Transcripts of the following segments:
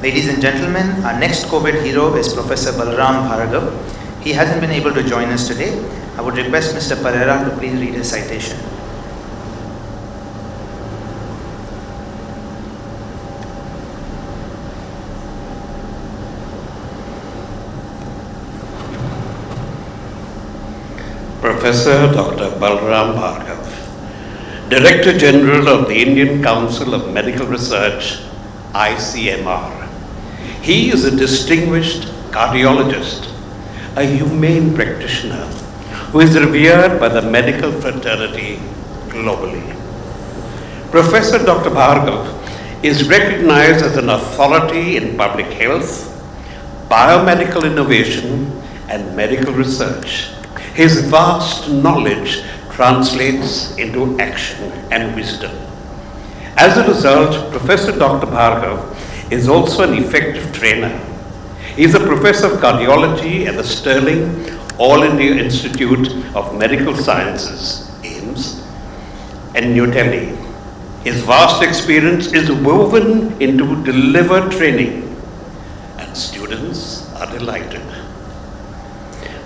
Ladies and gentlemen, our next COVID hero is Professor Balram Bhargava. He hasn't been able to join us today. I would request Mr. Pereira to please read his citation. Professor Dr. Balram Bhargava, Director General of the Indian Council of Medical Research, ICMR. He is a distinguished cardiologist, a humane practitioner who is revered by the medical fraternity globally. Professor Dr. Bhargava is recognized as an authority in public health, biomedical innovation, and medical research. His vast knowledge translates into action and wisdom. As a result, Professor Dr. Bhargava is also an effective trainer. He is a professor of cardiology at the Sterling All India Institute of Medical Sciences, AIIMS, and New Delhi. His vast experience is woven into delivered training, and students are delighted.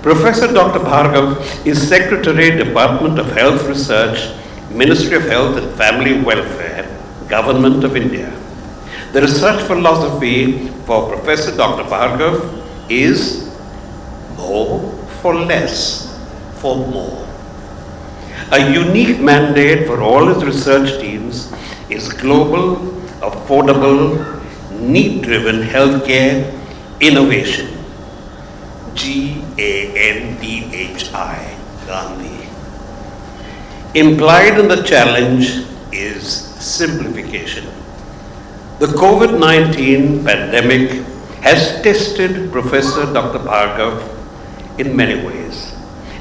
Professor Dr. Bhargava is Secretary, Department of Health Research, Ministry of Health and Family Welfare, Government of India. The research philosophy for Professor Dr. Bhargava is more for less for more. A unique mandate for all his research teams is global, affordable, need-driven healthcare innovation. Gandhi, Gandhi. Implied in the challenge is simplification. The COVID-19 pandemic has tested Professor Dr. Bhargava in many ways.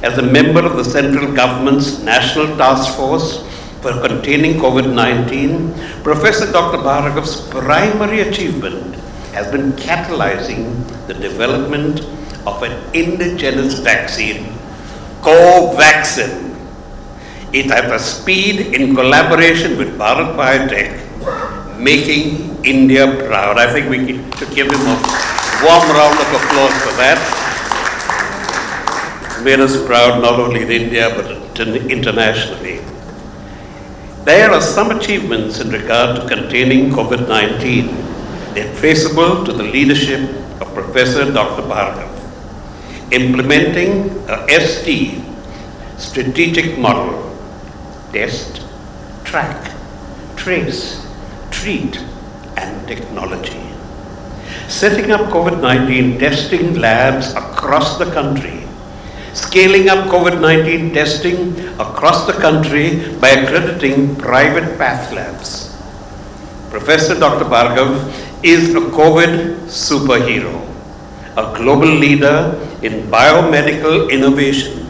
As a member of the central government's National Task Force for containing COVID-19, Professor Dr. Bhargava's primary achievement has been catalyzing the development of an indigenous vaccine, Covaxin. It has a speed in collaboration with Bharat Biotech, making India proud. I think we should give him a warm round of applause for that. Made us proud not only in India but internationally. There are some achievements in regard to containing COVID-19. They're traceable to the leadership of Professor Dr. Bhargava. Implementing a ST, strategic model, test, track, trace, treat, and technology. Setting up COVID-19 testing labs across the country. Scaling up COVID-19 testing across the country by accrediting private path labs. Professor Dr. Bhargava is a COVID superhero, a global leader in biomedical innovation,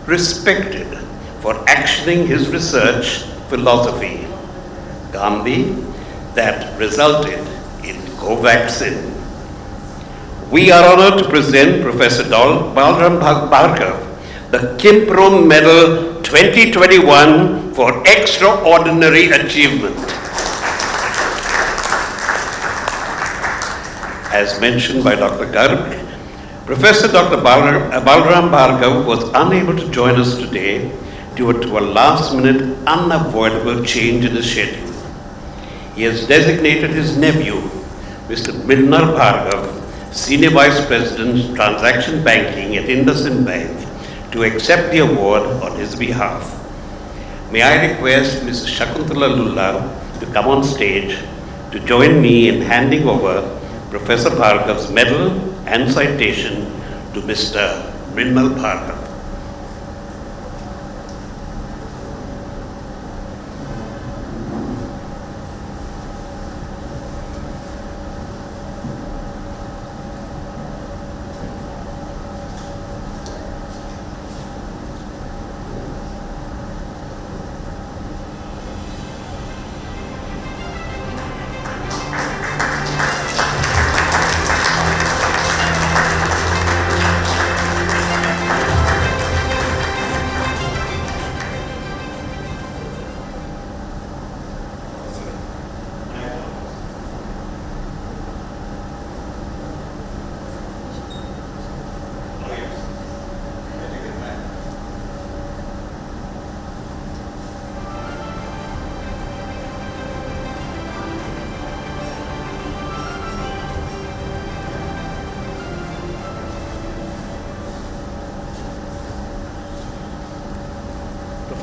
respected for actioning his research philosophy, Gandhi, that resulted in Covaxin. We are honored to present Professor Balram Bhargava the Qimpro Medal 2021 for extraordinary achievement. As mentioned by Dr. Garg, Professor Dr. Balram Bhargava was unable to join us today due to a last-minute unavoidable change in his schedule. He has designated his nephew, Mr. Mrinal Bhargava, Senior Vice President, Transaction Banking at IndusInd Bank, to accept the award on his behalf. May I request Mrs. Shakuntala Lulla to come on stage to join me in handing over Professor Bhargava's medal and citation to Mr. Mrinal Bhargava.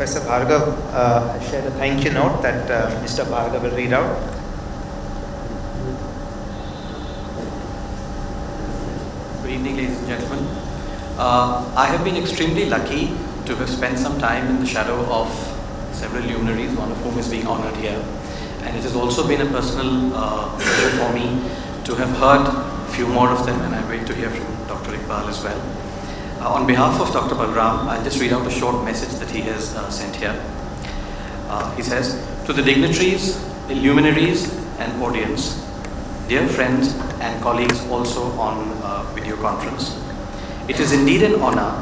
Professor Bhargava has shared a thank you note that Mr. Bhargava will read out. Good evening, ladies and gentlemen. I have been extremely lucky to have spent some time in the shadow of several luminaries, one of whom is being honored here. And it has also been a personal pleasure for me to have heard a few more of them, and I wait to hear from Dr. Iqbal as well. On behalf of Dr. Balram, I'll just read out a short message that he has sent here. He says, "To the dignitaries, the luminaries and audience, dear friends and colleagues also on video conference, it is indeed an honor,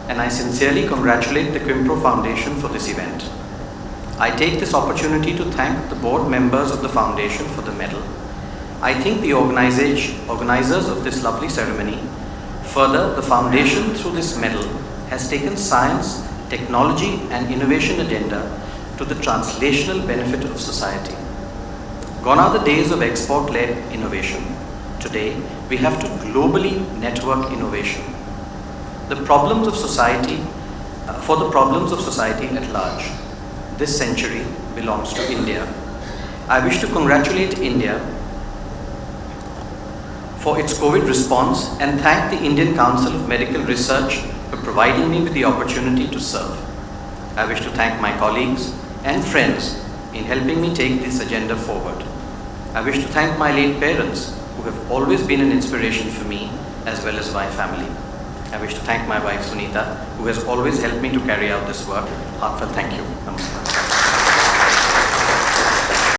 and I sincerely congratulate the Qimpro Foundation for this event. I take this opportunity to thank the board members of the foundation for the medal. I think the organizers of this lovely ceremony. Further, the foundation through this medal has taken science, technology and innovation agenda to the translational benefit of society. Gone are the days of export-led innovation. Today, we have to globally network innovation. The problems of society, for the problems of society at large, this century belongs to India. I wish to congratulate India for its COVID response and thank the Indian Council of Medical Research for providing me with the opportunity to serve. I wish to thank my colleagues and friends in helping me take this agenda forward. I wish to thank my late parents who have always been an inspiration for me as well as my family. I wish to thank my wife Sunita, who has always helped me to carry out this work. Heartfelt thank you. Namaskar.